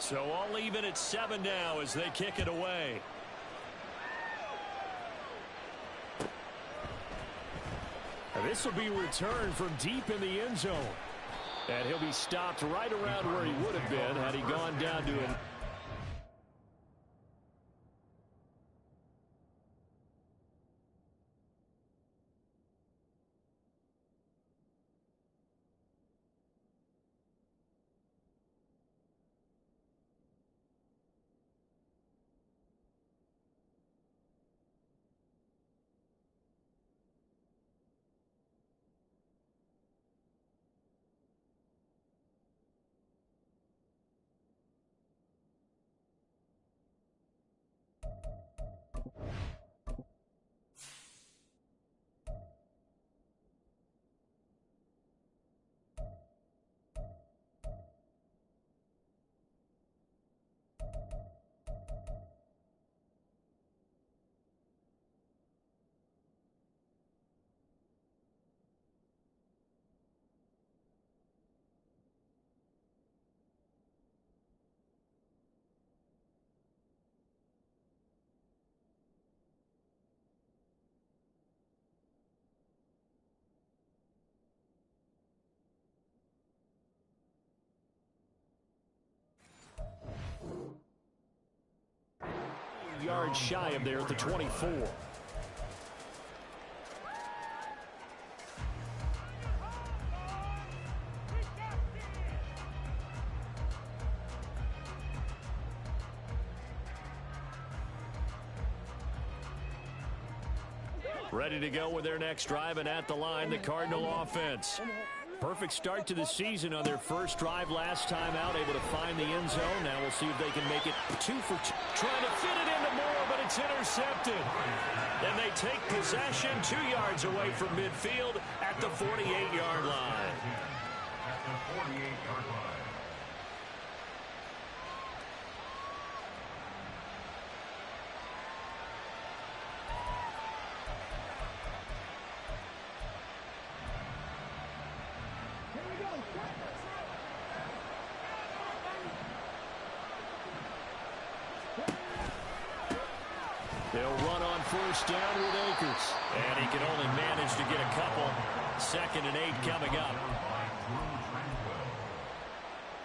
So all even at 7 now as they kick it away. This will be returned from deep in the end zone. And he'll be stopped right around where he would have been had he gone down to an... Yards shy of there at the 24. Ready to go with their next drive, and at the line, the Cardinal offense. Perfect start to the season on their first drive last time out, able to find the end zone. Now we'll see if they can make it 2 for 2. Trying to fit it into Moore, but it's intercepted. And they take possession 2 yards away from midfield at the 48-yard line. At the 48-yard line. They'll run on first down with Akers. And he can only manage to get a couple. 2nd and 8 coming up.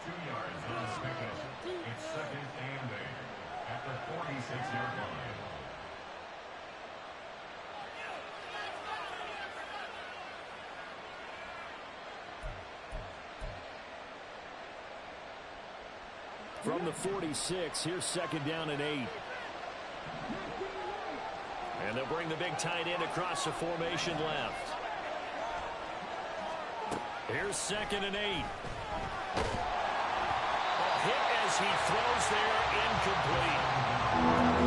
2 yards on second. It's 2nd and 8 at the 46-yard line. From the 46, here's 2nd down and 8. And they'll bring the big tight end across the formation left. Here's 2nd and 8. A hit as he throws there, incomplete.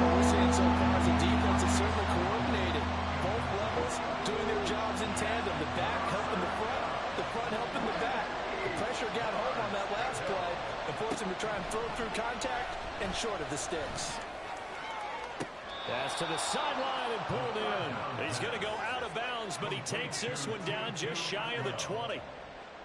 What we're seeing so far is the defense is certainly coordinated. Both levels doing their jobs in tandem. The back helping the front helping the back. The pressure got home on that last play and forced him to try and throw through contact and short of the sticks. Pass to the sideline and pulled in. He's going to go out of bounds, but he takes this one down just shy of the 20.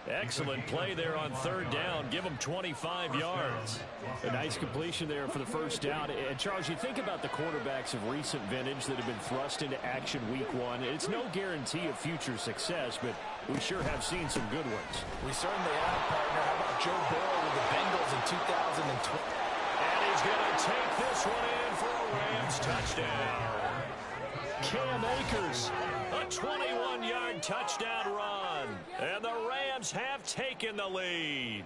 Excellent play there on 3rd down. Give him 25 yards. A nice completion there for the first down. And, Charles, you think about the quarterbacks of recent vintage that have been thrust into action week 1. It's no guarantee of future success, but we sure have seen some good ones. We certainly have, partner. How about Joe Burrow with the Bengals in 2020? And he's going to take this one in for a Rams touchdown. Cam Akers, a 21-yard touchdown run. And the Rams have taken the lead.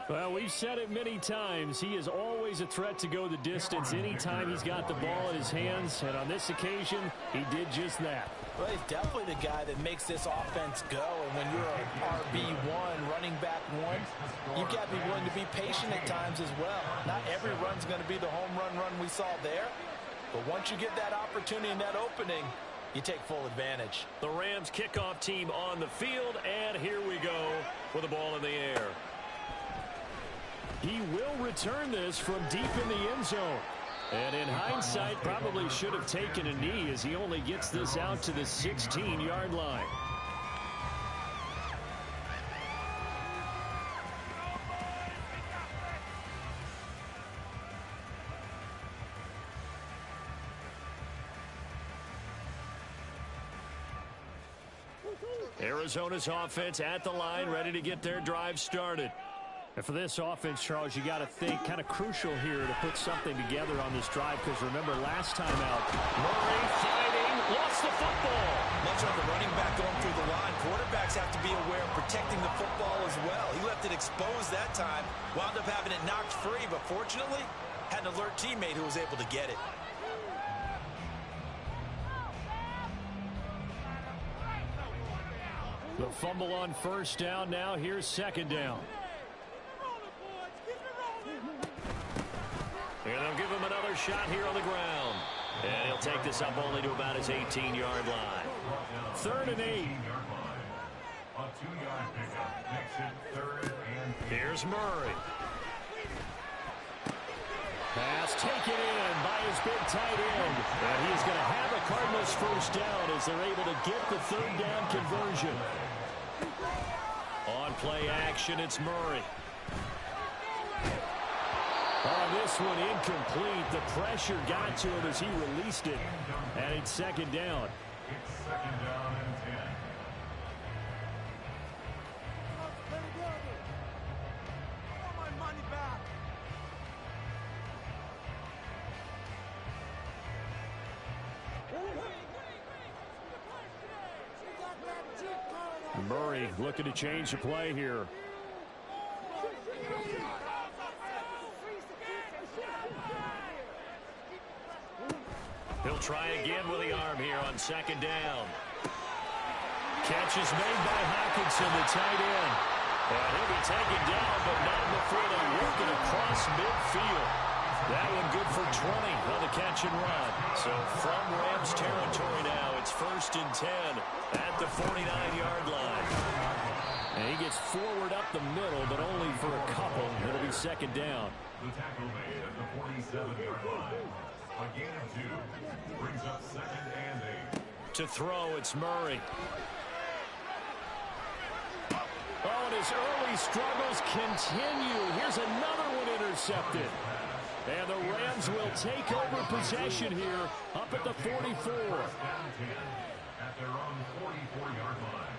Well, we've said it many times. He is always a threat to go the distance anytime he's got the ball in his hands. And on this occasion, he did just that. Well, he's definitely the guy that makes this offense go. And when you're an RB1, running back 1, you've got to be willing to be patient at times as well. Not every run's going to be the home run we saw there. But once you get that opportunity and that opening, you take full advantage. The Rams kickoff team on the field, and here we go with the ball in the air. He will return this from deep in the end zone. And in hindsight, probably should have taken a knee as he only gets this out to the 16-yard line. Arizona's offense at the line, ready to get their drive started. And for this offense, Charles, you got to think kind of crucial here to put something together on this drive, because remember last time out, Murray fighting, lost the football. Much like a running back going through the line, quarterbacks have to be aware of protecting the football as well. He left it exposed that time, wound up having it knocked free, but fortunately had an alert teammate who was able to get it. The fumble on first down. Now here's second down. And they'll give him another shot here on the ground. And he'll take this up only to about his 18-yard line. 3rd and 8. A 2-yard pickup makes it 3rd and 8. Here's Murray. Pass taken in by his big tight end. And he's going to have a Cardinals first down as they're able to get the 3rd down conversion. On play action, it's Murray. On this one, incomplete. The pressure got to him as he released it. And it's 2nd down. It's 2nd down and 10. Murray looking to change the play here. He'll try again with the arm here on 2nd down. Catch is made by Hockenson, the tight end. And he'll be taken down, but not before they work it across midfield. That one good for 20 on the catch and run. So from Rams territory now, it's 1st and 10 at the 49-yard line. And he gets forward up the middle, but only for a couple. It'll be 2nd down. The tackle made at the 47-yard line. A gain of 2 brings up 2nd and 8. To throw, it's Murray. Oh, and his early struggles continue. Here's another one intercepted. And the Rams will take over possession here up at the 44. First down 10 at their own 44-yard line.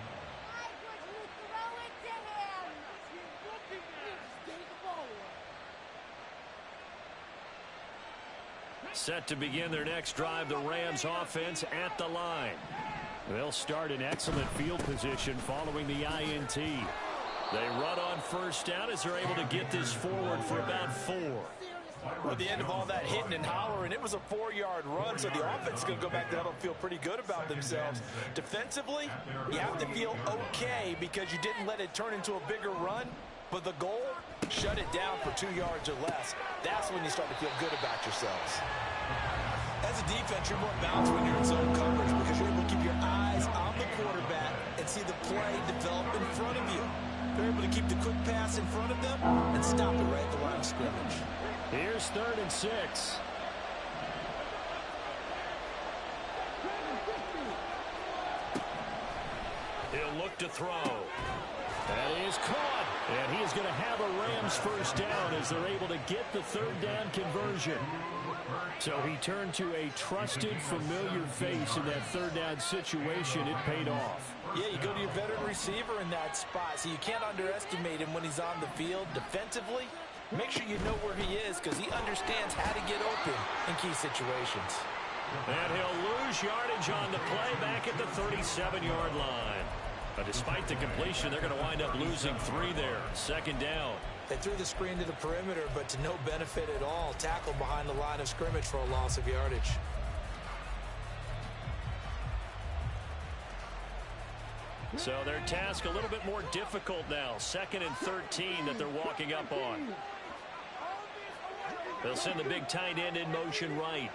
Set to begin their next drive, the Rams offense at the line. They'll start in excellent field position following the INT. They run on first down as they're able to get this forward for about 4. At the end of all that hitting and hollering, it was a 4-yard run, so the offense is going to go back there and feel pretty good about themselves. Defensively, you have to feel okay because you didn't let it turn into a bigger run, but the goal, shut it down for 2 yards or less. That's when you start to feel good about yourselves. As a defense, you're more balanced when you're in zone coverage because you're able to keep your eyes on the quarterback and see the play develop in front of you. They're able to keep the quick pass in front of them and stop it right at the line of scrimmage. Here's 3rd and 6. He'll look to throw. That is caught. And he is going to have a Rams first down as they're able to get the 3rd down conversion. So he turned to a trusted, familiar face in that 3rd down situation. It paid off. Yeah, you go to your veteran receiver in that spot, so you can't underestimate him when he's on the field. Defensively, make sure you know where he is because he understands how to get open in key situations. And he'll lose yardage on the play back at the 37-yard line. But despite the completion, they're going to wind up losing 3 there. 2nd down. They threw the screen to the perimeter, but to no benefit at all. Tackled behind the line of scrimmage for a loss of yardage. So their task a little bit more difficult now. 2nd and 13 that they're walking up on. They'll send the big tight end in motion right.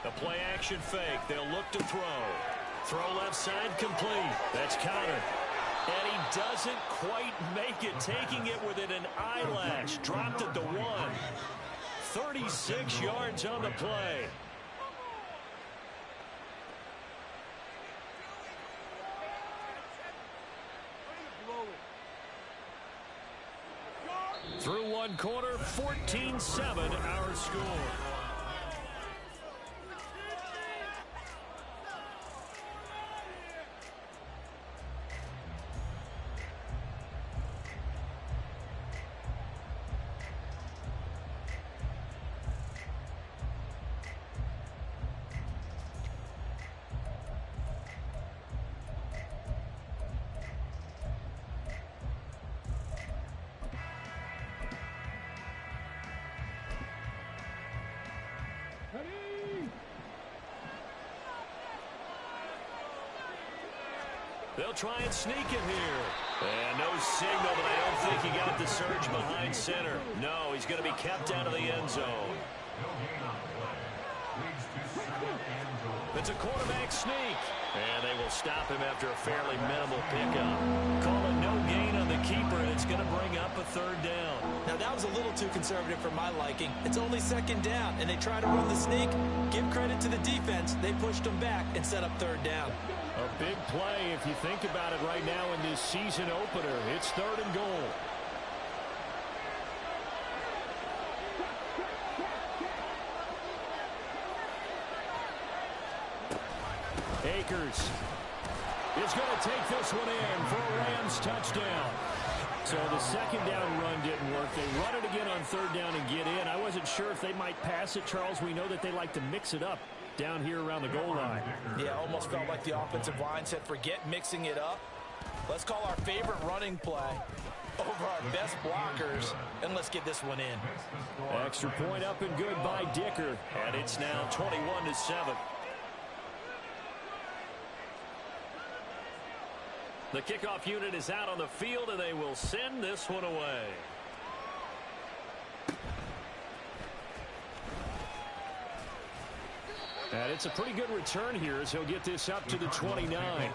A play action fake. They'll look to throw. Throw left side complete. That's countered. And he doesn't quite make it. Taking it within an eyelash. Dropped at the 1. 36 yards on the play. Through 1 quarter, 14-7 our score. They'll try and sneak it here. And no signal, but I don't think he got the surge behind center. No, he's going to be kept out of the end zone. It's a quarterback sneak. And they will stop him after a fairly minimal pickup. Call it no gain on the keeper, and it's going to bring up a third down. Now, that was a little too conservative for my liking. It's only second down, and they try to run the sneak. Give credit to the defense. They pushed them back and set up third down. A big play if you think about it right now in this season opener. It's 3rd and goal. Akers is going to take this one in for a Rams touchdown. So the second down run didn't work. They run it again on 3rd down and get in. I wasn't sure if they might pass it, Charles. We know that they like to mix it up down here around the goal line. Yeah, almost felt like the offensive line said, forget mixing it up. Let's call our favorite running play over our best blockers, and let's get this one in. Extra point up and good by Dicker, and it's now 21-7. The kickoff unit is out on the field, and they will send this one away. And it's a pretty good return here as he'll get this up to the 29. At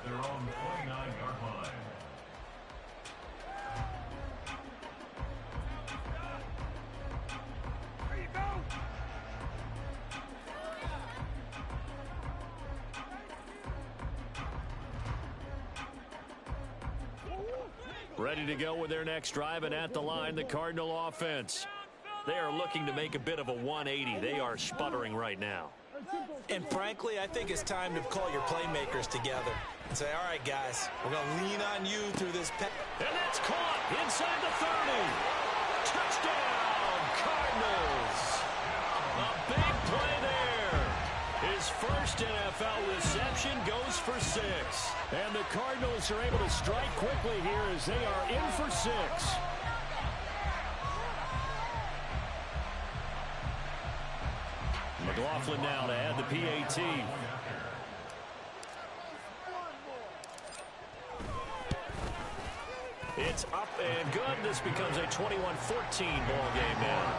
their own 29-yard line. Ready to go with their next drive, and at the line, the Cardinal offense. They are looking to make a bit of a 180. They are sputtering right now. And frankly, I think it's time to call your playmakers together and say, all right, guys, we're going to lean on you through this. And that's caught inside the 30. Touchdown, Cardinals. A big play there. His first NFL reception goes for 6. And the Cardinals are able to strike quickly here as they are in for 6. McLaughlin now to add the PAT. It's up and good. This becomes a 21-14 ball game now.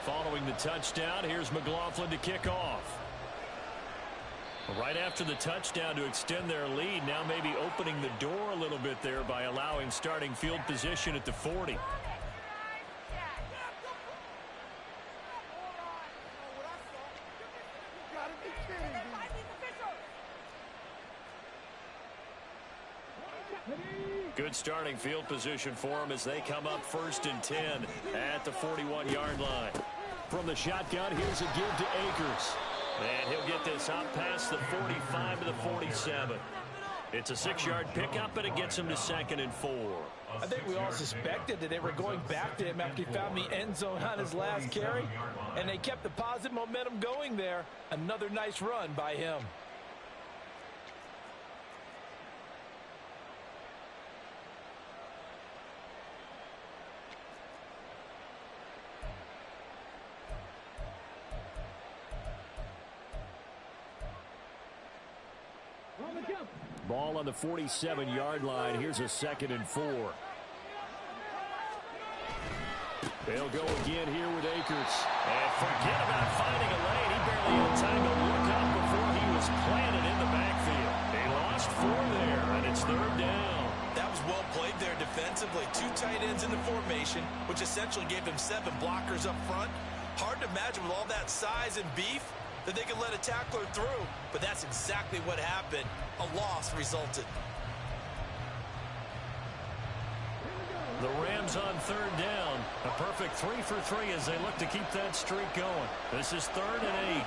Following the touchdown, here's McLaughlin to kick off. Right after the touchdown to extend their lead, now maybe opening the door a little bit there by allowing starting field position at the 40. Good starting field position for them as they come up 1st and 10 at the 41-yard line. From the shotgun, here's a give to Akers. And he'll get this up past the 45 to the 47. It's a 6-yard pickup, and it gets him to 2nd and 4. I think we all suspected that they were going back to him after he found the end zone on his last carry, and they kept the positive momentum going there. Another nice run by him. Ball on the 47-yard line. Here's a 2nd and 4. They'll go again here with Akers. And forget about finding a lane. He barely had time to look up before he was planted in the backfield. They lost 4 there, and it's 3rd down. That was well played there defensively. 2 tight ends in the formation, which essentially gave him 7 blockers up front. Hard to imagine with all that size and beef that they could let a tackler through, but that's exactly what happened. A loss resulted. The Rams on 3rd down. A perfect 3 for 3 as they look to keep that streak going. This is 3rd and 8.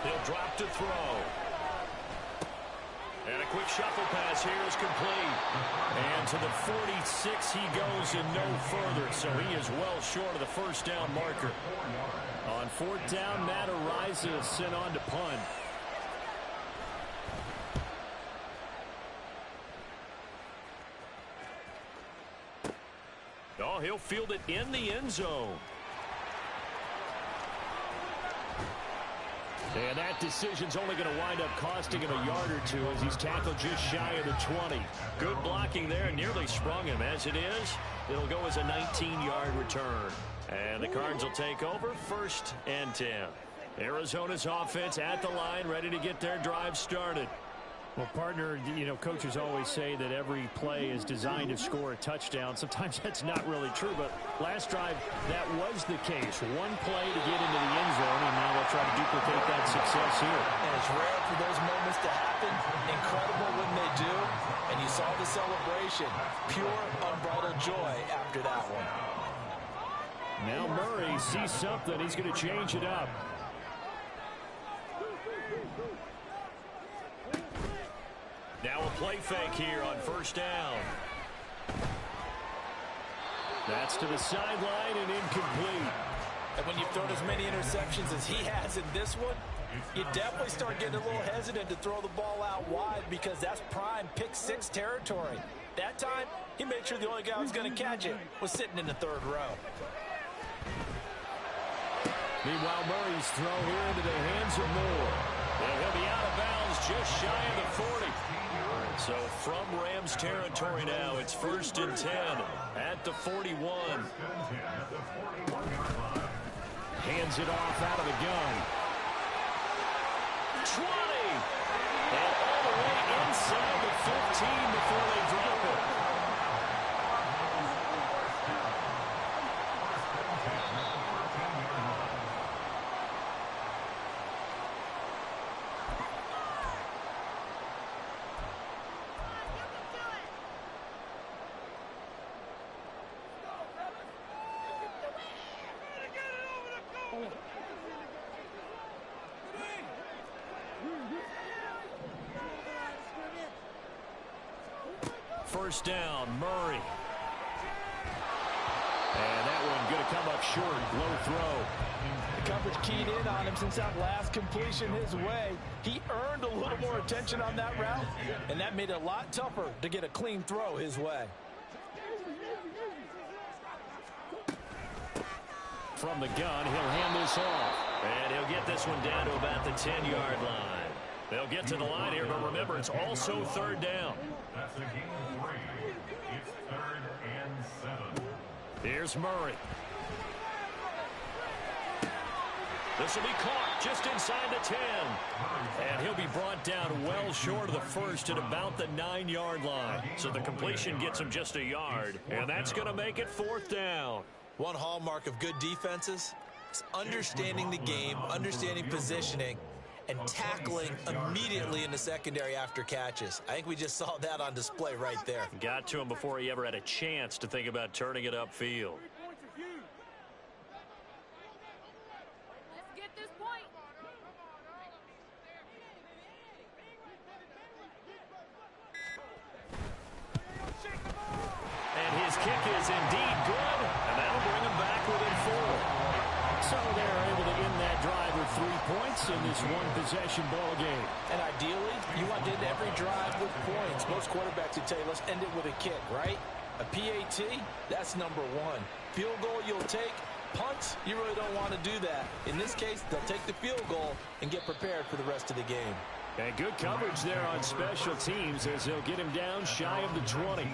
He'll drop to throw. And a quick shuffle pass here is complete. And to the 46 he goes and no further. So he is well short of the 1st down marker. On 4th down, Matt Araiza is sent on to punt. Oh, he'll field it in the end zone. And that decision's only going to wind up costing him a yard or two as he's tackled just shy of the 20. Good blocking there, nearly sprung him. As it is, it'll go as a 19-yard return. And the Cards will take over 1st and 10. Arizona's offense at the line, ready to get their drive started. Well, partner, you know, coaches always say that every play is designed to score a touchdown. Sometimes that's not really true, but last drive, that was the case. One play to get into the end zone, and now they'll try to duplicate that success here. And it's rare for those moments to happen. Incredible when they do. And you saw the celebration. Pure, unbridled joy after that one. Now Murray sees something. He's going to change it up. Now a play fake here on 1st down. That's to the sideline and incomplete. And when you've thrown as many interceptions as he has in this one, you definitely start getting a little hesitant to throw the ball out wide because that's prime pick-6 territory. That time, he made sure the only guy who was going to catch it was sitting in the 3rd row. Meanwhile, Murray's throw here into the hands of Moore. And he'll be out of bounds just shy of the 40. So from Rams territory now, it's 1st and 10 at the 41. Hands it off out of the gun. 20. And all the way inside the 15 before they drop it. First down, Murray. And that one going to come up short. Low throw. The coverage keyed in on him since that last completion his way. He earned a little more attention on that route, and that made it a lot tougher to get a clean throw his way. From the gun, he'll hand this off. And he'll get this one down to about the 10-yard line. They'll get to the line here, but remember, it's also 3rd down. That's a game of 3. It's 3rd and 7. Here's Murray. This will be caught just inside the 10. And he'll be brought down well short of the 1st at about the 9-yard line. So the completion gets him just a yard. And that's going to make it 4th down. One hallmark of good defenses is understanding the game, understanding positioning, and tackling immediately in the secondary after catches. I think we just saw that on display right there. Got to him before he ever had a chance to think about turning it upfield. Let's get this point. And his kick is indeed good, and that'll bring him back within 4. So they're able to end that drive with 3 points in this one-possession ball game. And ideally, you want to end every drive with points. Most quarterbacks would tell you, let's end it with a kick, right? A PAT, that's number 1. Field goal you'll take. Punts, you really don't want to do that. In this case, they'll take the field goal and get prepared for the rest of the game. And good coverage there on special teams as they'll get him down shy of the 20.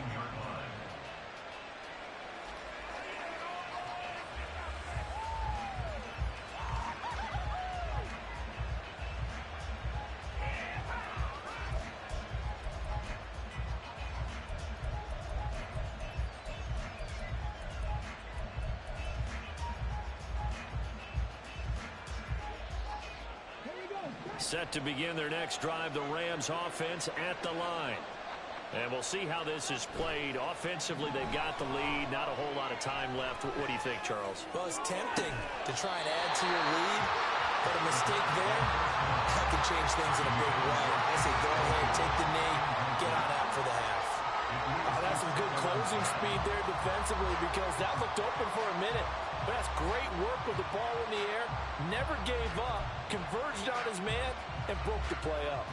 Set to begin their next drive, the Rams offense at the line. And we'll see how this is played. Offensively, they've got the lead. Not a whole lot of time left. What do you think, Charles? Well, it's tempting to try and add to your lead, but a mistake there, that can change things in a big way. I say go ahead, take the knee, get on out for the half. Oh, that's some good closing speed there defensively because that looked open for a minute. But that's great work with the ball in the air. Never gave up, converged on his man, and broke the play up.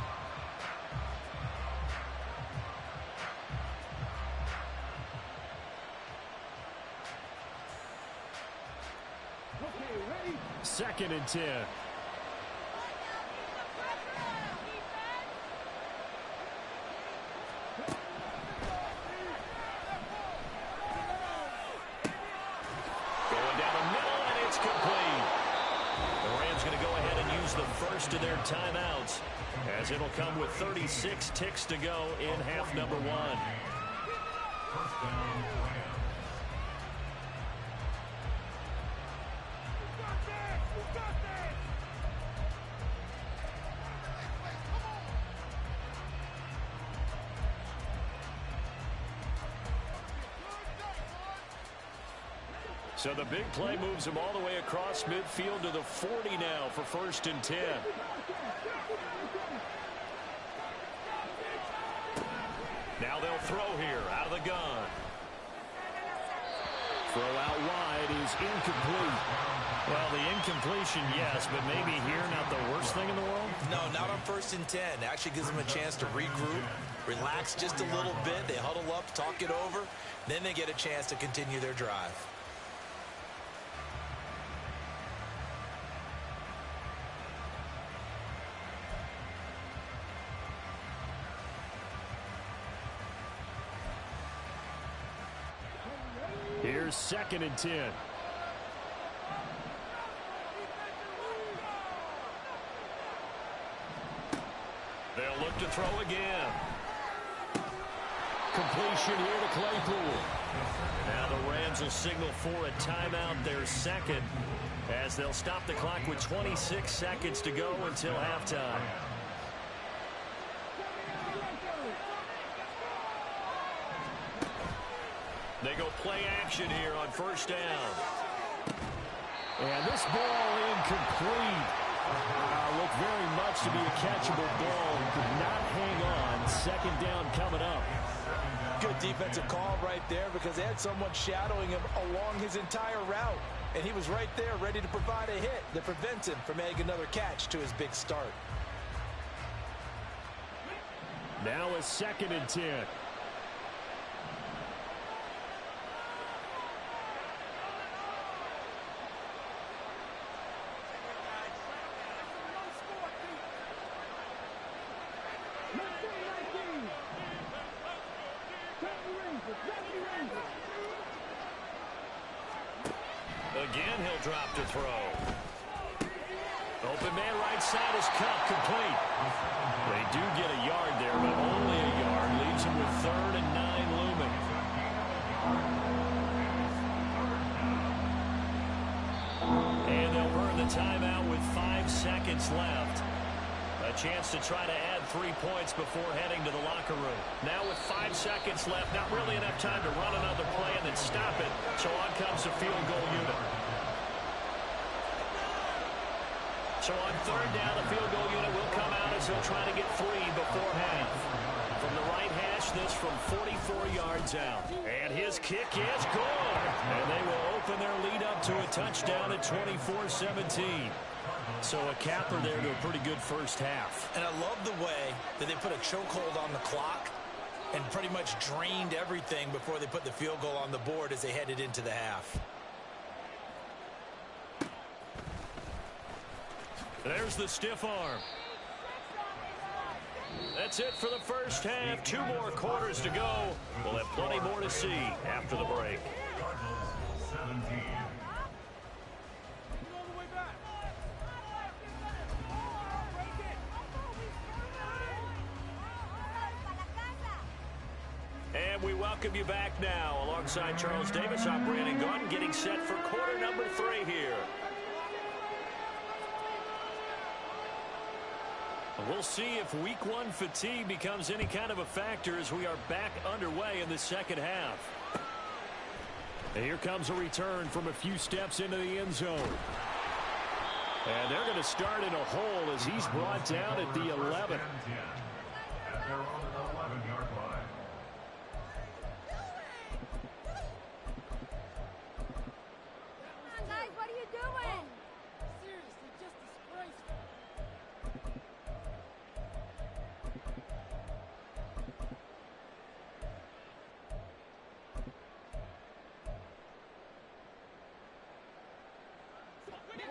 2nd and 10. Going down the middle, and it's complete. The Rams going to go ahead and use the first of their timeouts, as it'll come with 36 ticks to go in half number 1. First down, Rams. So the big play moves him all the way across midfield to the 40 now for 1st and 10. Now they'll throw here out of the gun. Throw out wide is incomplete. Well, the incompletion, yes, but maybe here not the worst thing in the world? No, not on 1st and 10. Actually gives them a chance to regroup, relax just a little bit. They huddle up, talk it over. Then they get a chance to continue their drive. Here's 2nd and 10. They'll look to throw again. Completion here to Claypool. Now the Rams will signal for a timeout, their 2nd, as they'll stop the clock with 26 seconds to go until halftime. They go play action here on 1st down. And this ball incomplete. Looked very much to be a catchable ball. Could not hang on. 2nd down coming up. Good defensive call right there because they had someone shadowing him along his entire route. And he was right there ready to provide a hit that prevents him from adding another catch to his big start. Now a 2nd and 10. Again, he'll drop to throw. Open man right side is cut complete. They do get a yard there, but only a yard. Leaves him with 3rd and 9 looming. And they'll burn the timeout with 5 seconds left. A chance to try to add 3 points before heading to the locker room. Now with 5 seconds left, not really enough time to run another play and then stop it. So on comes the field goal unit. So on 3rd down, the field goal unit will come out as they'll try to get 3 before half. From the right hash, this from 44 yards out. And his kick is good. And they will open their lead up to a touchdown at 24-17. So a capper there to a pretty good first half. And I love the way that they put a chokehold on the clock and pretty much drained everything before they put the field goal on the board as they headed into the half. There's the stiff arm. That's it for the first half. 2 more quarters to go. We'll have plenty more to see after the break. Cardinals 17. And we welcome you back now. Alongside Charles Davis, I'm Brandon Gaudin, getting set for quarter number 3 here. We'll see if week 1 fatigue becomes any kind of a factor as we are back underway in the second half. And here comes a return from a few steps into the end zone. And they're going to start in a hole as he's brought down at the 11. At their own 11-yard line. Come on, guys, what are you doing? Seriously, just disgraceful.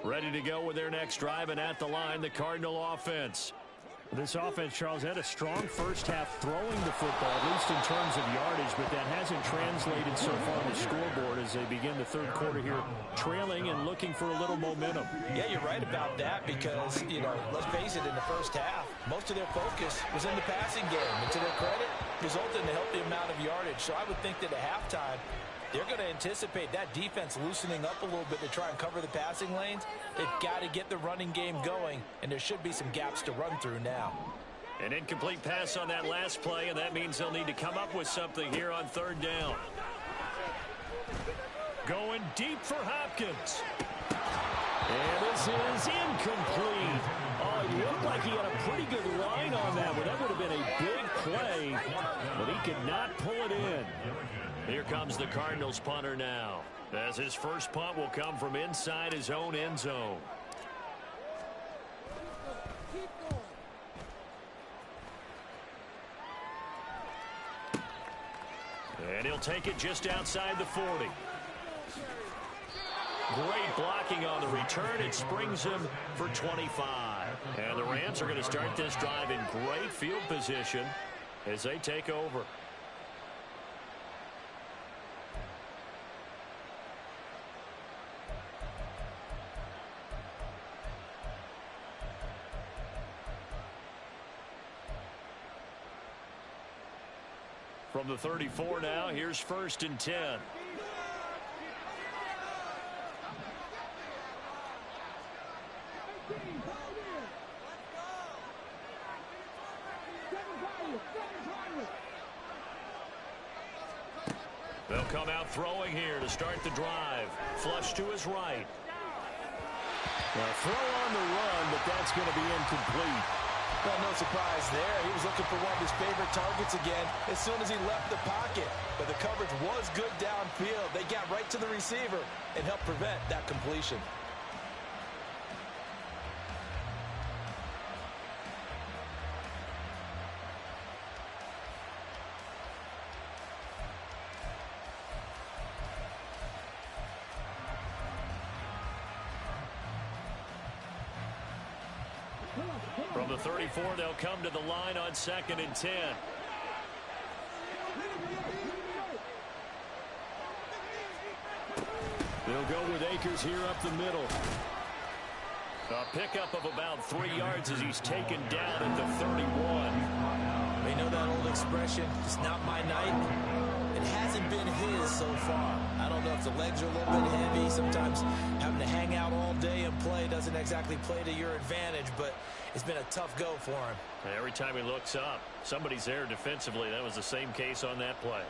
Ready to go with their next drive, and at the line, the Cardinal offense. This offense, Charles, had a strong first half throwing the football, at least in terms of yardage, but that hasn't translated so far on the scoreboard as they begin the third quarter here, trailing and looking for a little momentum. Yeah, you're right about that because, let's face it, in the first half, most of their focus was in the passing game. And to their credit, resulted in a healthy amount of yardage. So I would think that at halftime, they're going to anticipate that defense loosening up a little bit to try and cover the passing lanes. They've got to get the running game going, and there should be some gaps to run through now. An incomplete pass on that last play, and that means they'll need to come up with something here on third down. Going deep for Hopkins. And this is incomplete. Oh, it looked like he had a pretty good line on that one. That would have been a big play, but he could not pull it in. Here comes the Cardinals punter now, as his first punt will come from inside his own end zone. And he'll take it just outside the 40. Great blocking on the return. It springs him for 25. And the Rams are going to start this drive in great field position as they take over. From the 34 now, here's 1st and 10. They'll come out throwing here to start the drive. Flush to his right. Now, throw on the run, but that's going to be incomplete. Well, no surprise there. He was looking for one of his favorite targets again as soon as he left the pocket. But the coverage was good downfield. They got right to the receiver and helped prevent that completion. From the 34, they'll come to the line on 2nd and 10. They'll go with Akers here up the middle. A pickup of about 3 yards as he's taken down at the 31. They know that old expression, it's not my night. It hasn't been his so far. I don't know if the legs are a little bit heavy. Sometimes having to hang out all day and play doesn't exactly play to your advantage, but it's been a tough go for him. Every time he looks up, somebody's there defensively. That was the same case on that play.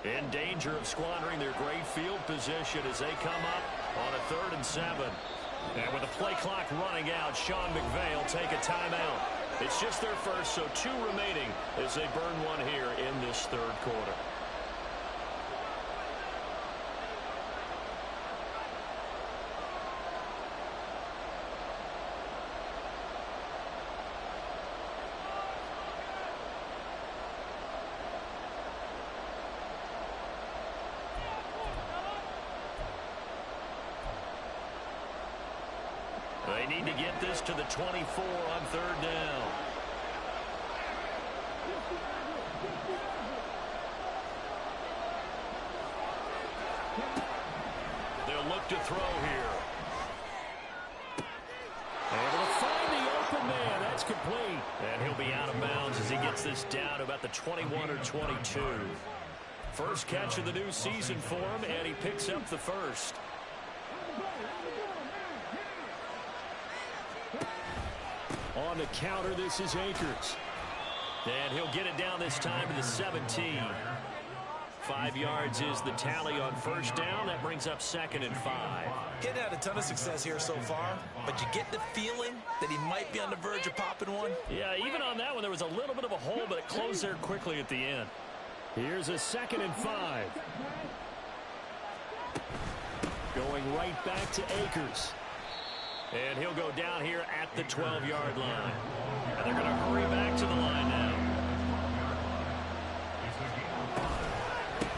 In danger of squandering their great field position as they come up on a 3rd and 7. And with the play clock running out, Sean McVay will take a timeout. It's just their first, so 2 remaining as they burn one here in this 3rd quarter. They need to get this to the 24 on 3rd down. They'll look to throw here. Able to find the open man. That's complete. And he'll be out of bounds as he gets this down about the 21 or 22. First catch of the new season for him, and he picks up the first. On the counter, this is Akers. And he'll get it down this time to the 17. 5 yards is the tally on first down. That brings up 2nd and 5. He hadn't had a ton of success here so far, but you get the feeling that he might be on the verge of popping one. Yeah, even on that one, there was a little bit of a hole, but it closed there quickly at the end. Here's a 2nd and 5. Going right back to Akers. And he'll go down here at the 12-yard line. And they're going to hurry back to the line now.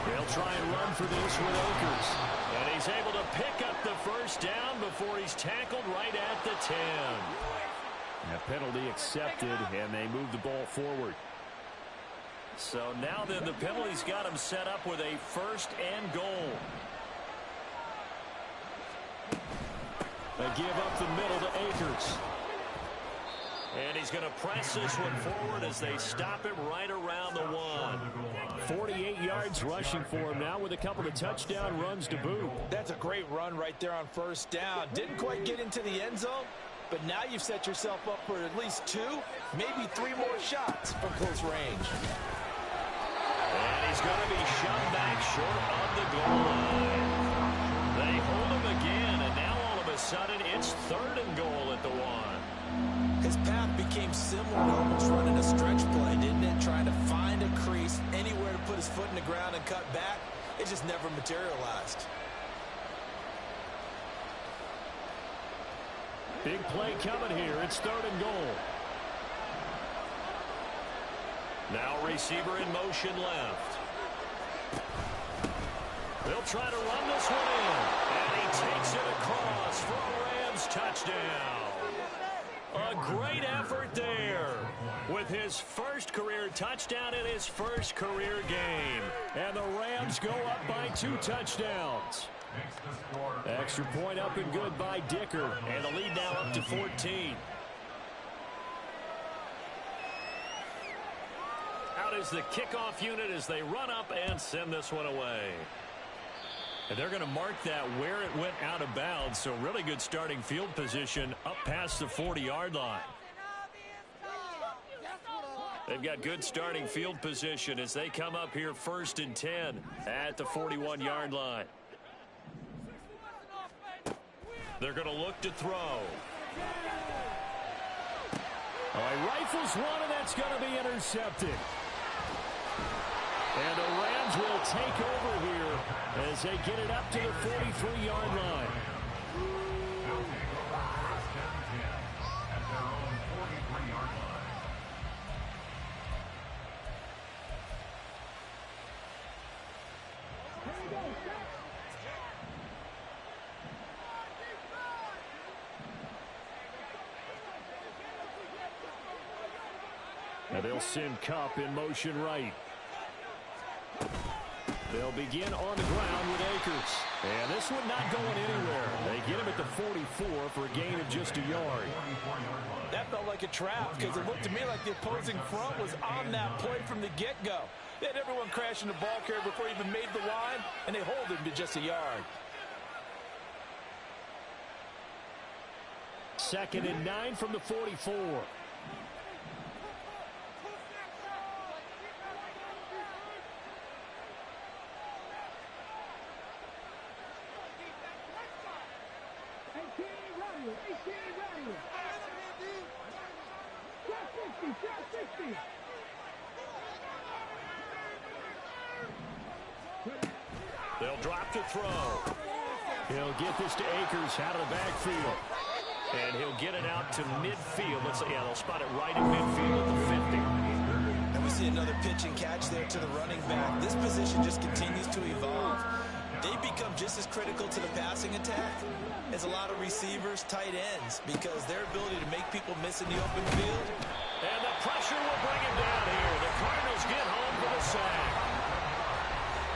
They'll try and run for this with Akers. And he's able to pick up the first down before he's tackled right at the 10. A penalty accepted, and they move the ball forward. So now then the penalty's got him set up with a 1st and goal. They give up the middle to Akers. And he's going to press this one forward as they stop him right around the 1. 48 yards rushing for him now with a couple of touchdown runs to boot. That's a great run right there on first down. Didn't quite get into the end zone, but now you've set yourself up for at least 2, maybe 3 more shots from close range. And he's going to be shoved back short of the goal line. They hold him again, and now all of a sudden it's 3rd and goal at the 1. His path became similar to almost running a stretch play, didn't it? Trying to find a crease, anywhere to put his foot in the ground and cut back. It just never materialized. Big play coming here. It's 3rd and goal. Now receiver in motion left. They'll try to run this one in. And he takes it across for a Rams touchdown. A great effort there with his first career touchdown in his first career game. And the Rams go up by 2 touchdowns. Extra point up and good by Dicker. And the lead now up to 14. Out is the kickoff unit as they run up and send this one away. And they're going to mark that where it went out of bounds. So really good starting field position up past the 40-yard line. They've got good starting field position as they come up here 1st and 10 at the 41-yard line. They're going to look to throw. He rifles one, and that's going to be intercepted. And the Rams will take over here as they get it up to the 43-yard line. And they'll send Kupp in motion right. They'll begin on the ground with Akers. And this one not going anywhere. They get him at the 44 for a gain of just a yard. That felt like a trap because it looked to me like the opposing front was on that play from the get-go. They had everyone crashing the ball carrier before he even made the line, and they hold him to just a yard. 2nd and 9 from the 44. They'll drop to throw. He'll get this to Akers out of the backfield. And he'll get it out to midfield. They'll spot it right in midfield at the 50. And we see another pitch and catch there to the running back. This position just continues to evolve. They become just as critical to the passing attack as a lot of receivers, tight ends, because their ability to make people miss in the open field. And the pressure will bring him down here. The Cardinals get home for the sack.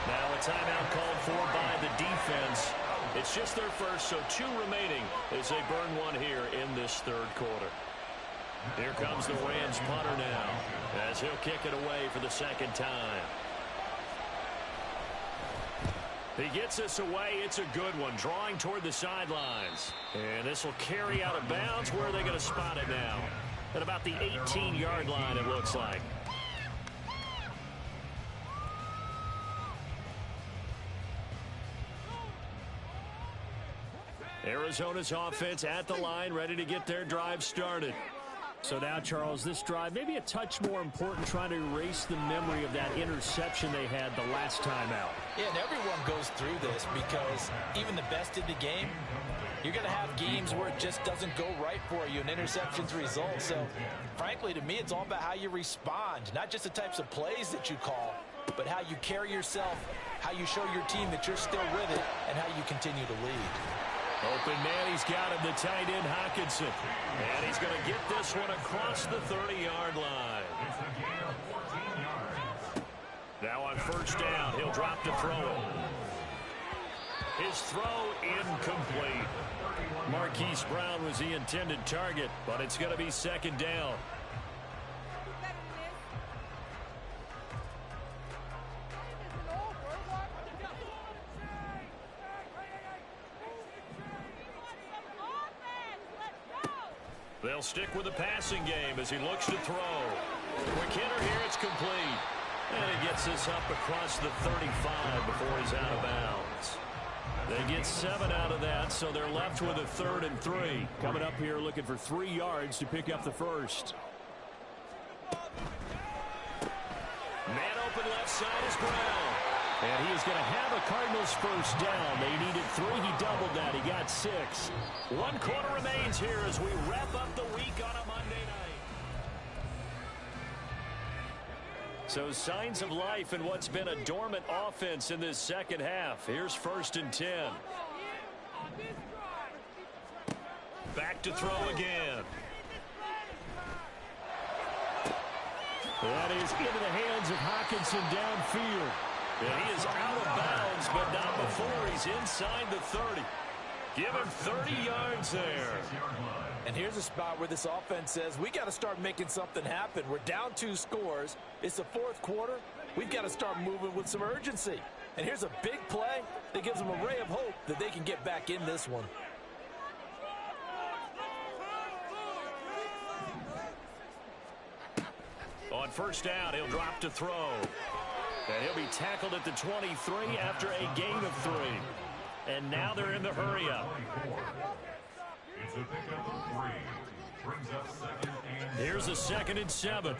Now a timeout called for by the defense. It's just their first, so 2 remaining as they burn one here in this 3rd quarter. Here comes the Rams punter now as he'll kick it away for the 2nd time. He gets this away. It's a good one, drawing toward the sidelines. And this will carry out of bounds. Where are they going to spot it now? At about the 18-yard line, it looks like. Arizona's offense at the line, ready to get their drive started. So now, Charles, this drive maybe a touch more important, trying to erase the memory of that interception they had the last time out. Yeah, and everyone goes through this because even the best in the game, you're going to have games where it just doesn't go right for you, and interceptions result. So, frankly, to me, it's all about how you respond, not just the types of plays that you call, but how you carry yourself, how you show your team that you're still with it, and how you continue to lead. Open man, he's got him, the tight end, Hockenson. And he's going to get this one across the 30-yard line. Now on first down, he'll drop to throw it. His throw incomplete. Marquise Brown was the intended target, but it's going to be second down. They'll stick with the passing game as he looks to throw. Quick hitter here, it's complete. And he gets this up across the 35 before he's out of bounds. They get 7 out of that, so they're left with a 3rd and 3. Coming up here looking for 3 yards to pick up the first. Man open left side is Brown. And he is going to have a Cardinals first down. They needed 3. He doubled that. He got 6. 1 quarter remains here as we wrap up the week on a Monday night. So signs of life in what's been a dormant offense in this second half. Here's 1st and 10. Back to throw again. That is into the hands of Hockenson downfield. And he is out of bounds, but not before he's inside the 30. Give him 30 yards there. And here's a spot where this offense says, we got to start making something happen. We're down 2 scores. It's the 4th quarter. We've got to start moving with some urgency. And here's a big play that gives them a ray of hope that they can get back in this one. On first down, he'll drop to throw. And he'll be tackled at the 23 after a gain of 3. And now they're in the hurry-up. It's a pickup of 3. Brings up 2nd and Here's a 2nd and 7.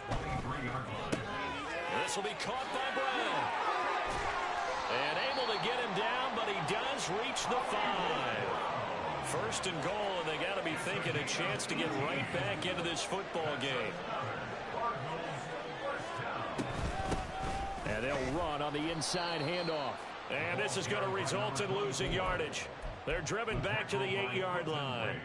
This will be caught by Brown. And able to get him down, but he does reach the 5. 1st and goal, and they got to be thinking a chance to get right back into this football game. And they'll run on the inside handoff. And this is going to result in losing yardage. They're driven back to the 8-yard line.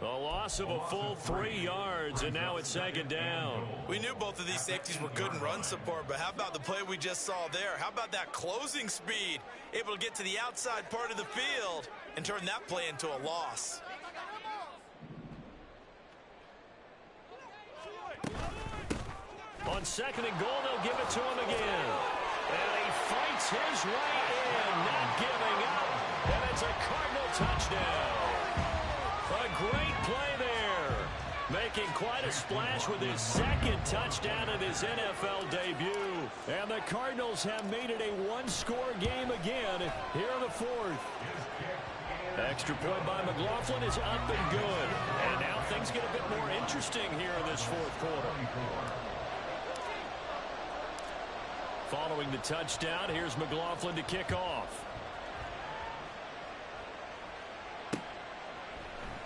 A loss of a full 3 yards, and now it's 2nd down. We knew both of these safeties were good in run support, but how about the play we just saw there? How about that closing speed? Able to get to the outside part of the field and turn that play into a loss. On 2nd and goal, they'll give it to him again. And he fights his way in, not giving up. And it's a Cardinal touchdown. A great play there. Making quite a splash with his 2nd touchdown in his NFL debut. And the Cardinals have made it a 1-score game again here in the 4th. Extra point by McLaughlin is up and good. And now things get a bit more interesting here in this 4th quarter. Following the touchdown, here's McLaughlin to kick off.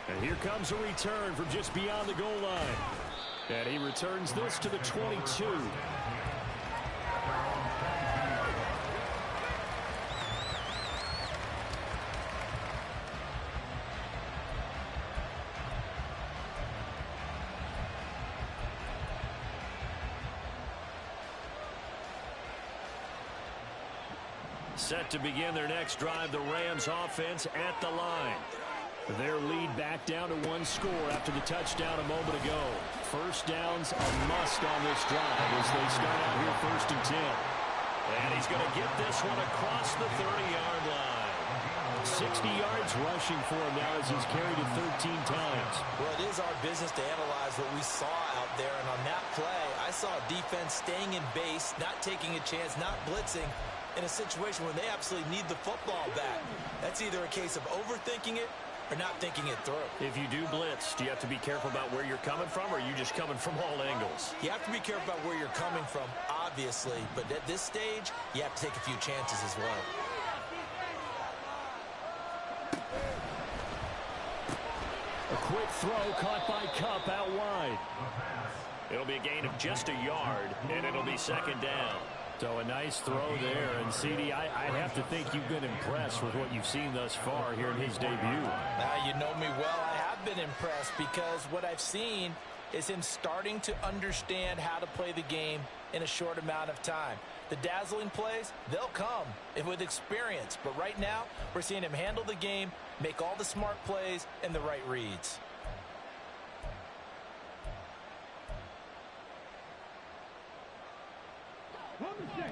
And here comes a return from just beyond the goal line. And he returns this to the 22. Set to begin their next drive, the Rams offense at the line. Their lead back down to 1 score after the touchdown a moment ago. First down's a must on this drive as they start out here 1st and 10. And he's going to get this one across the 30-yard line. 60 yards rushing for him now as he's carried it 13 times. Well, it is our business to analyze what we saw out there. And on that play, I saw a defense staying in base, not taking a chance, not blitzing, in a situation where they absolutely need the football back. That's either a case of overthinking it or not thinking it through. If you do blitz, do you have to be careful about where you're coming from, or are you just coming from all angles? You have to be careful about where you're coming from, obviously, but at this stage, you have to take a few chances as well. A quick throw caught by Kupp out wide. It'll be a gain of just a yard, and it'll be second down. So a nice throw there. And, CD, I have to think you've been impressed with what you've seen thus far here in his debut. You know me well. I have been impressed because what I've seen is him starting to understand how to play the game in a short amount of time. The dazzling plays, they'll come with experience. But right now, we're seeing him handle the game, make all the smart plays, and the right reads.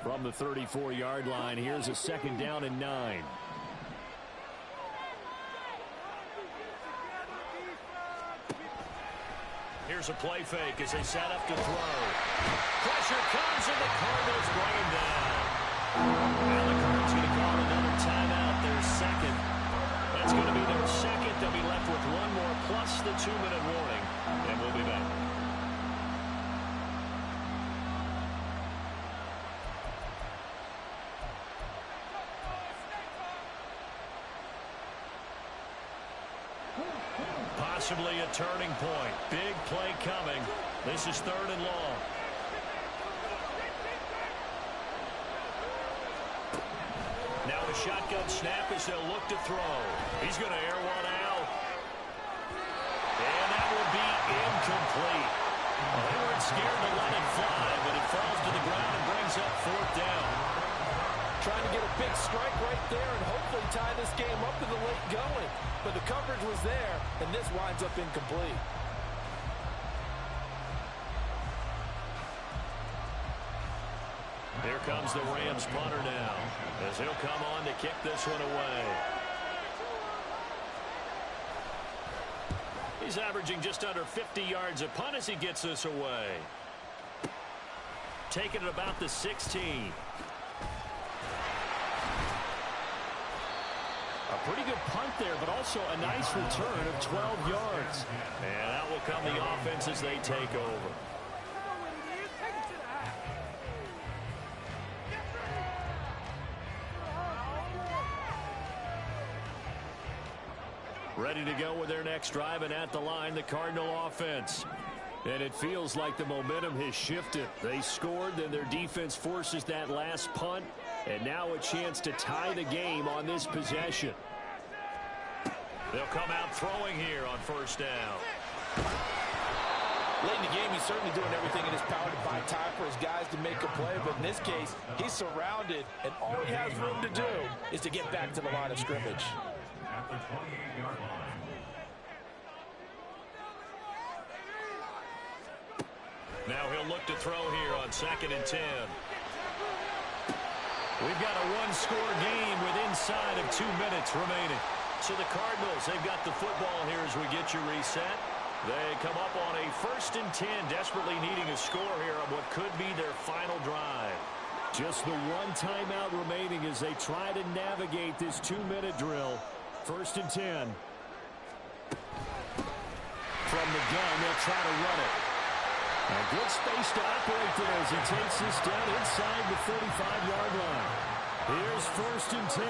From the 34-yard line, here's a second down and 9. Here's a play fake as they set up to throw. Pressure comes, and the Cardinals bring him down. Now the Cardinals going to call another timeout, their second. That's going to be their second. They'll be left with one more plus the 2-minute warning, and we'll be back. Possibly a turning point. Big play coming. This is 3rd and long. Now a shotgun snap as they'll look to throw. He's going to air one out. And that will be incomplete. Well, they weren't scared to let it fly, but it falls to the ground and brings up 4th down. Trying to get a big strike right there and hopefully tie this game up in the late going. But the coverage was there, and this winds up incomplete. Here comes the Rams punter now, as he'll come on to kick this one away. He's averaging just under 50 yards a punt as he gets this away. Taking it about the 16. A pretty good punt there, but also a nice return of 12 yards. And out will come the offense as they take over. Ready to go with their next drive, and at the line, the Cardinal offense. And it feels like the momentum has shifted. They scored, then their defense forces that last punt, and now a chance to tie the game on this possession. They'll come out throwing here on 1st down. Late in the game, he's certainly doing everything in his power to buy time for his guys to make a play, but in this case, he's surrounded, and all he has room to do is to get back to the line of scrimmage. At the 28-yard line. Now he'll look to throw here on 2nd and 10. We've got a one-score game with inside of 2 minutes remaining. So the Cardinals, they've got the football here as we get you reset. They come up on a 1st and 10, desperately needing a score here on what could be their final drive. Just the one timeout remaining as they try to navigate this 2-minute drill. 1st and 10. From the gun, they'll try to run it. A good space to operate there as he takes this down inside the 35-yard line. Here's 1st and 10.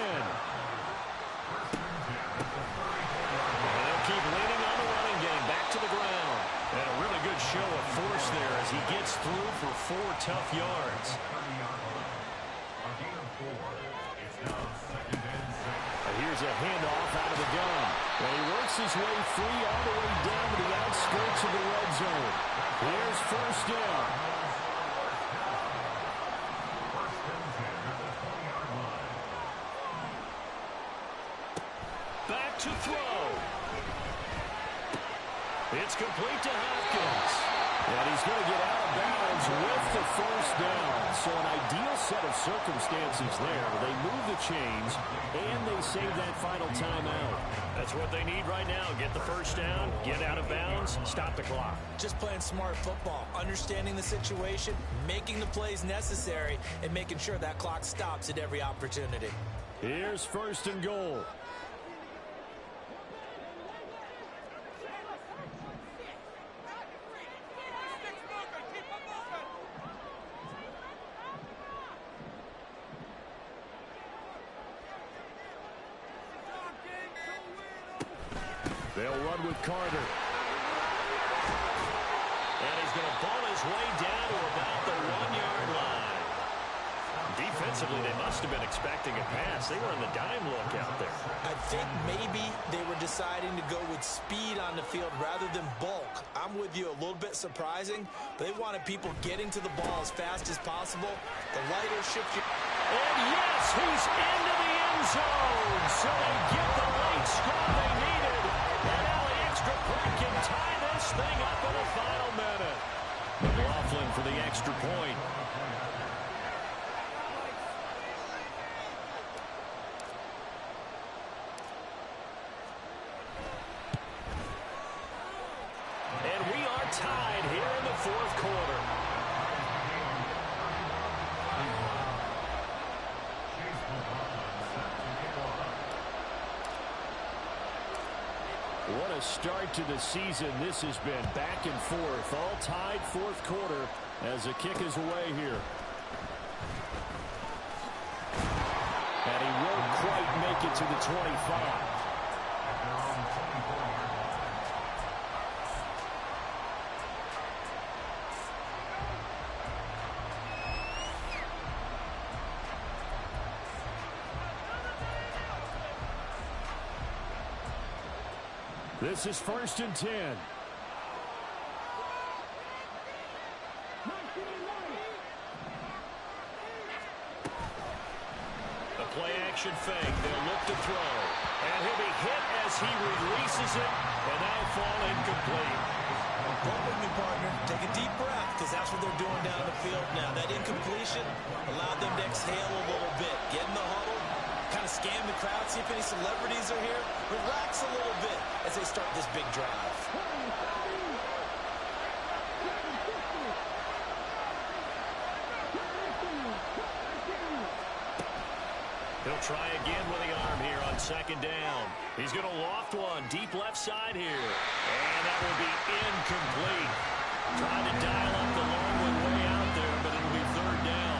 They'll keep leaning on the running game. Back to the ground. And a really good show of force there as he gets through for 4 tough yards. Here's a handoff out of the gun. And he works his way free all the way down to the outskirts of the red zone. Here's 1st down. Back to throw. It's complete to Hopkins. And he's going to get out of bounds with the 1st down. So an ideal set of circumstances there. They move the chains, and they save that final timeout. That's what they need right now. Get the 1st down, get out of bounds, stop the clock. Just playing smart football, understanding the situation, making the plays necessary, and making sure that clock stops at every opportunity. Here's 1st and goal. They'll run with Carter. And he's going to ball his way down to about the 1-yard line. Defensively, they must have been expecting a pass. They were in the dime look out there. I think maybe they were deciding to go with speed on the field rather than bulk. I'm with you, a little bit surprising, but they wanted people getting to the ball as fast as possible. The lighter shift. And yes, he's into the end zone. So they get the late score they needed. And now the extra point can tie this thing up in the final minute. McLaughlin for the extra point. And we are tied here in the fourth quarter. What a start to the season this has been. Back and forth, all tied fourth quarter as the kick is away here. And he won't quite make it to the 25. This is 1st and 10. The play action fake. They'll look to throw. And he'll be hit as he releases it. And that'll fall incomplete. Walk with me, partner. Take a deep breath, because that's what they're doing down the field now. That incompletion allowed them to exhale a little bit. Get in the huddle. Kind of scan the crowd, see if any celebrities are here. Relax a little bit as they start this big drive. He'll try again with the arm here on 2nd down. He's going to loft one deep left side here. And that will be incomplete. Trying to dial up the long one way out there, but it'll be 3rd down.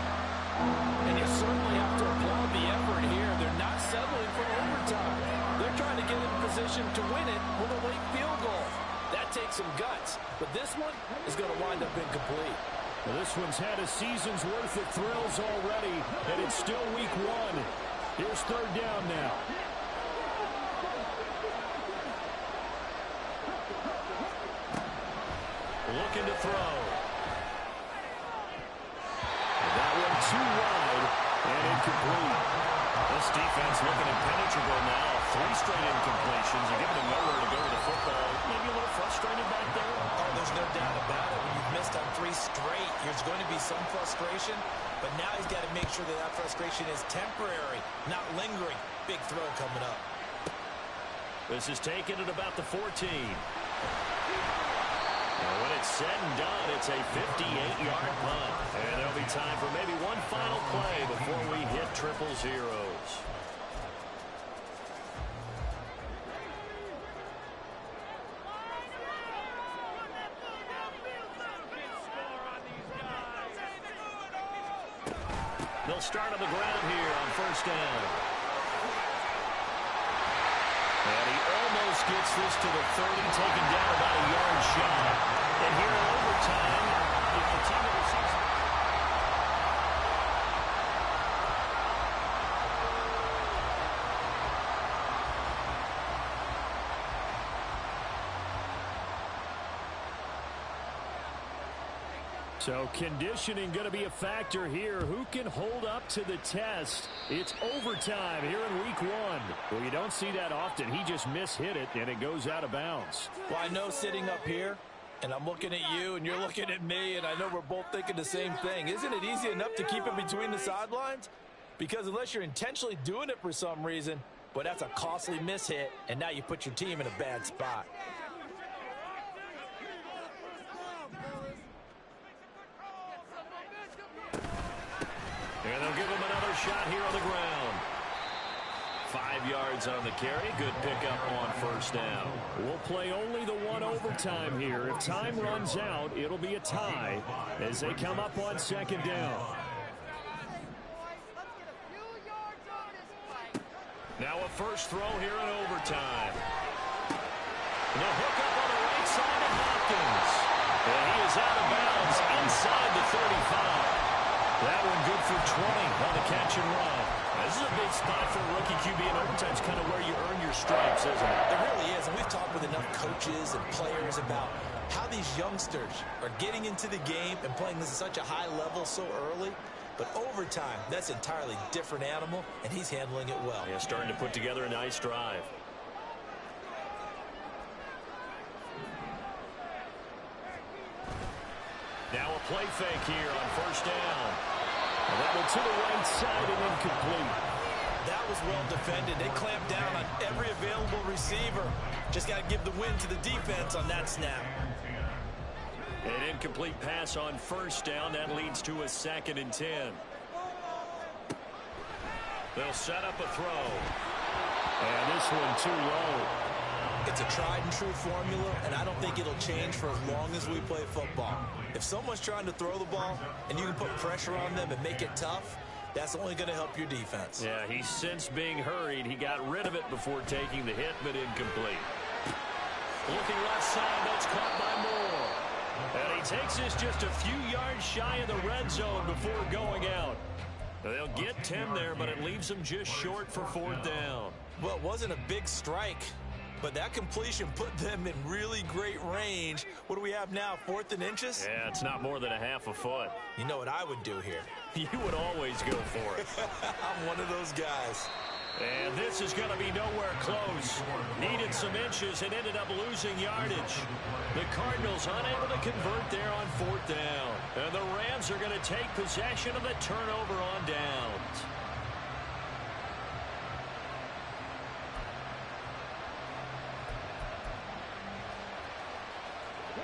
And you certainly have to applaud the effort here. They're not settling for overtime. They're trying to get in position to win it with a late field goal. That takes some guts. But this one is going to wind up incomplete. Well, this one's had a season's worth of thrills already, and it's still week 1. Here's 3rd down now. Looking to throw. That one too wide and incomplete. This defense looking impenetrable now. 3 straight incompletions. You're giving them nowhere to go with the football. Maybe a little frustrated back there. Oh, there's no doubt about it. When you've missed on 3 straight, there's going to be some frustration. But now he's got to make sure that that frustration is temporary, not lingering. Big throw coming up. This is taken at about the 14. And when it's said and done, it's a 58-yard punt. And there'll be time for maybe one final play before we hit triple zeros. They'll start on the ground here on 1st down. And he almost gets this to the 30, taken down about a yard shy. And here in overtime, if the team of the season... So conditioning going to be a factor here. Who can hold up to the test? It's overtime here in week 1. Well, you don't see that often. He just mishit it, and it goes out of bounds. Well, I know sitting up here, and I'm looking at you, and you're looking at me, and I know we're both thinking the same thing. Isn't it easy enough to keep it between the sidelines? Because unless you're intentionally doing it for some reason, but that's a costly mishit, and now you put your team in a bad spot. And they'll give him another shot here on the ground. 5 yards on the carry. Good pickup on 1st down. We'll play only the 1 overtime here. If time runs out, it'll be a tie as they come up on 2nd down. Now a first throw here in overtime. The hook up on the right side of Hopkins. And he is out of bounds inside the 35. That one good for 20 on the catch and run. This is a big spot for a rookie QB, and overtime's kind of where you earn your stripes, isn't it? It really is, and we've talked with enough coaches and players about how these youngsters are getting into the game and playing this at such a high level so early. But overtime, that's an entirely different animal, and he's handling it well. Yeah, starting to put together a nice drive. Now a play fake here on first down. And that one to the right side and incomplete. That was well defended. They clamped down on every available receiver. Just got to give the win to the defense on that snap. An incomplete pass on first down. That leads to a 2nd and 10. They'll set up a throw. And this one too low. It's a tried and true formula, and I don't think it'll change for as long as we play football. If someone's trying to throw the ball and you can put pressure on them and make it tough, that's only going to help your defense. Yeah, he's since being hurried. He got rid of it before taking the hit, but incomplete. Looking left side, that's caught by Moore. And he takes this just a few yards shy of the red zone before going out. They'll get 10 there, but it leaves them just short for 4th down. Well, it wasn't a big strike, but that completion put them in really great range. What do we have now, 4th and inches? Yeah, it's not more than a half a foot. You know what I would do here? You would always go for it. I'm one of those guys. And this is going to be nowhere close. Needed some inches and ended up losing yardage. The Cardinals unable to convert there on 4th down. And the Rams are going to take possession of the turnover on downs.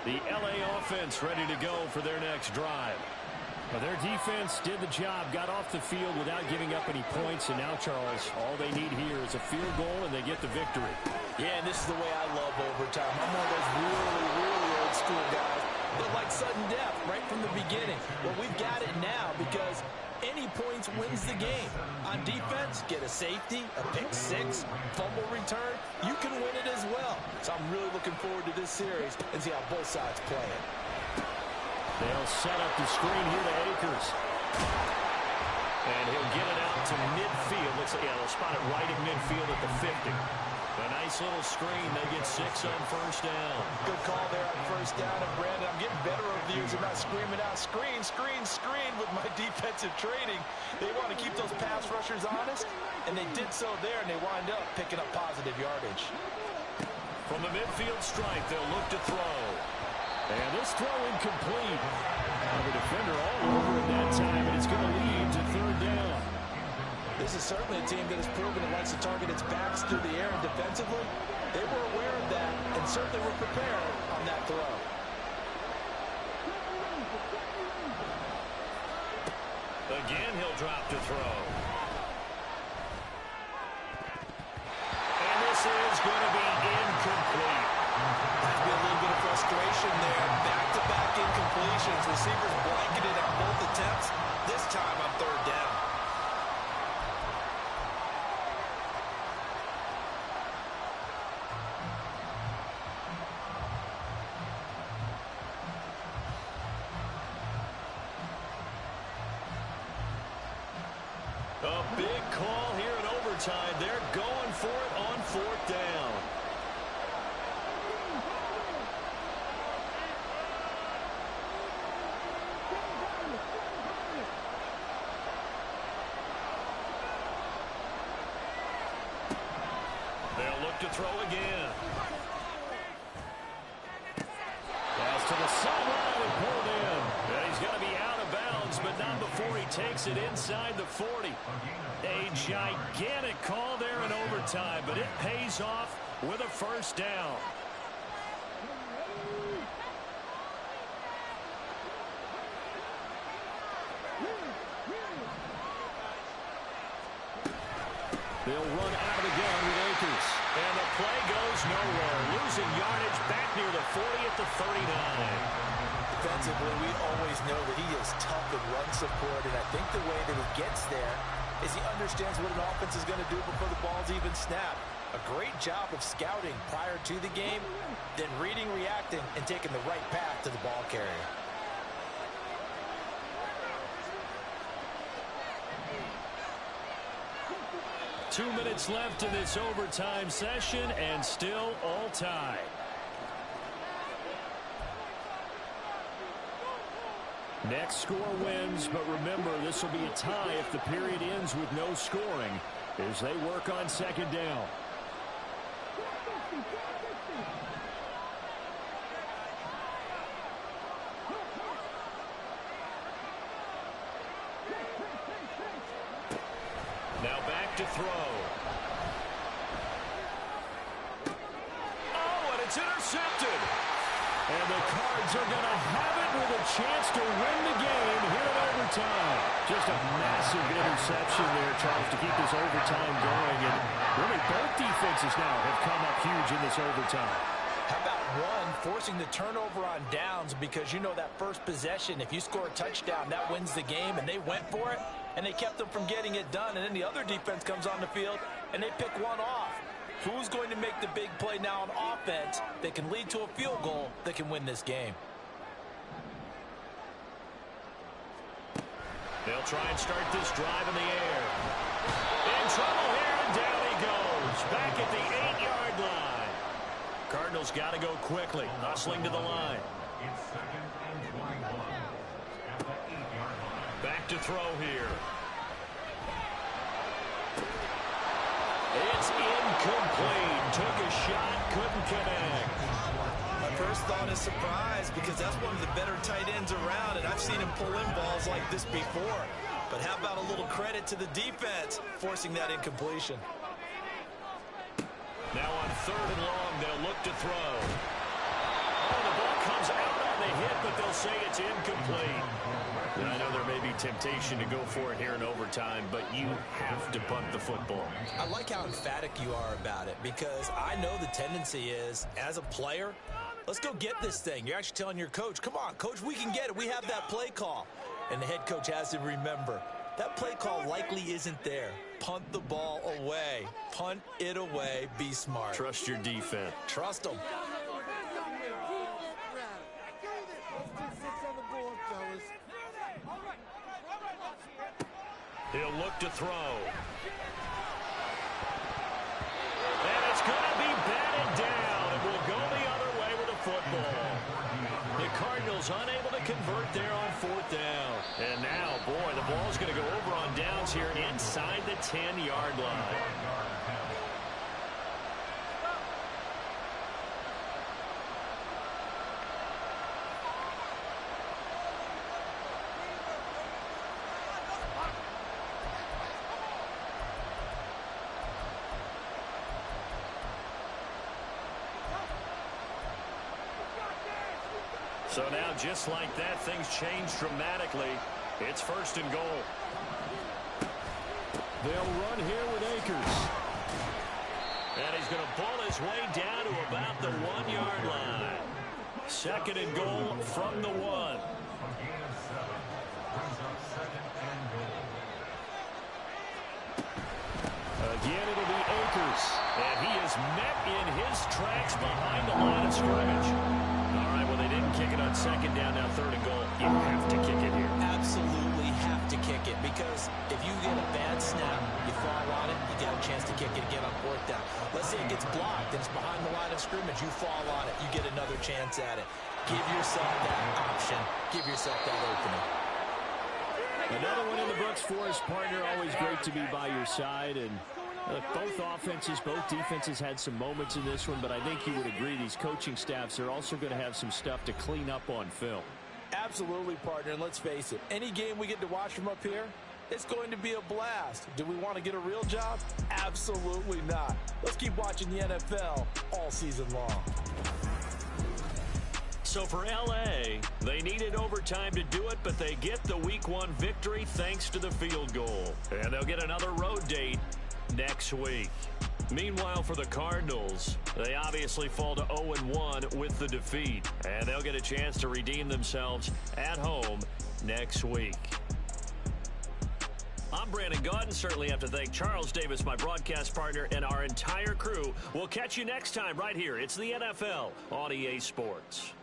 The LA offense ready to go for their next drive. Well, their defense did the job, got off the field without giving up any points, and now, Charles, all they need here is a field goal, and they get the victory. Yeah, and this is the way I love overtime. I'm one of those really old school guys that like sudden death right from the beginning. Well, we've got it now because any points wins the game. On defense, get a safety, a pick six, fumble return, you can win it as well. So I'm really looking forward to this series and see how both sides play it. They'll set up the screen here to Akers. And he'll get it out to midfield. Looks like, yeah, they'll spot it right at midfield at the 50. A nice little screen. They get 6 on first down. Good call there on first down. And Brandon, I'm getting better over the years of not screaming out, screen, screen, screen with my defensive training. They want to keep those pass rushers honest, and they did so there, and they wind up picking up positive yardage. From the midfield stripe, they'll look to throw. And this throw incomplete. The defender all over it that time, and it's going to lead to 3rd down. This is certainly a team that has proven it likes to target its backs through the air and defensively. They were aware of that and certainly were prepared on that throw. Again, he'll drop to throw. And this is going to be incomplete. Might be a little bit of frustration there. Back-to-back incompletions. Receivers blanketed on both attempts. This time on 3rd down. A big call here in overtime. They're going for it on 4th down. They'll look to throw again. Pass to the sideline and pulled in. And he's going to be out of bounds, but not before he takes it inside the 40. A gigantic call there in overtime, but it pays off with a first down. They'll run out of the gun with Akers. And the play goes nowhere. Losing yardage back near the 40 at the 39. Defensively, we always know that he is tough in run support, and I think the way that he gets there is he understands what an offense is going to do before the ball's even snapped. A great job of scouting prior to the game, then reading, reacting, and taking the right path to the ball carrier. Two minutes left in this overtime session, and still all tied. Next score wins, but remember, this will be a tie if the period ends with no scoring as they work on second down. Now back to throw. Oh, and it's intercepted. And the Cards are going to have it with a chance to win the game here in overtime. Just a massive interception there, Charles, to keep this overtime going. And really both defenses now have come up huge in this overtime. How about one forcing the turnover on downs, because you know that first possession, if you score a touchdown, that wins the game, and they went for it, and they kept them from getting it done, and then the other defense comes on the field, and they pick one off. Who's going to make the big play now on offense that can lead to a field goal that can win this game? They'll try and start this drive in the air. In trouble here, and down he goes. Back at the 8-yard line. Cardinals got to go quickly, hustling to the line. It's second and 21 at the 8-yard line. Back to throw here. It's incomplete. Took a shot, couldn't connect. My first thought is surprise, because that's one of the better tight ends around, and I've seen him pull in balls like this before. But how about a little credit to the defense forcing that incompletion? Now on third and long, they'll look to throw. Oh, the ball comes out on the hit, but they'll say it's incomplete. And I know there may be temptation to go for it here in overtime, but you have to punt the football. I like how emphatic you are about it, because I know the tendency is, as a player, let's go get this thing. You're actually telling your coach, come on, coach, we can get it. We have that play call. And the head coach has to remember, that play call likely isn't there. Punt the ball away. Punt it away. Be smart. Trust your defense. Trust them. He'll look to throw. And it's going to be batted down. It will go the other way with the football. The Cardinals unable to convert there on fourth down. And now, boy, the ball's going to go over on downs here inside the 10-yard line. So now, just like that, things change dramatically. It's first and goal. They'll run here with Akers. And he's going to pull his way down to about the 1-yard line. Second and goal from the 1. A gain of 7 brings up second and goal. Again, it'll be Akers. And he is met in his tracks behind the line of scrimmage. All right, well, they didn't kick it on second down, now third and goal. You have to kick it here. Absolutely have to kick it, because if you get a bad snap, you fall on it, you get a chance to kick it again on fourth down. Let's say it gets blocked and it's behind the line of scrimmage. You fall on it, you get another chance at it. Give yourself that option. Give yourself that opening. Another one in the books for his partner. Always great to be by your side. And both offenses, both defenses had some moments in this one, but I think you would agree these coaching staffs are also going to have some stuff to clean up on film. Absolutely, partner, and let's face it, any game we get to watch from up here, it's going to be a blast. Do we want to get a real job? Absolutely not. Let's keep watching the NFL all season long. So for L.A., they needed overtime to do it, but they get the Week 1 victory thanks to the field goal. And they'll get another road date next week. Meanwhile, for the Cardinals, they obviously fall to 0-1 with the defeat. And they'll get a chance to redeem themselves at home next week. I'm Brandon Gaudin. Certainly have to thank Charles Davis, my broadcast partner, and our entire crew. We'll catch you next time right here. It's the NFL on EA Sports.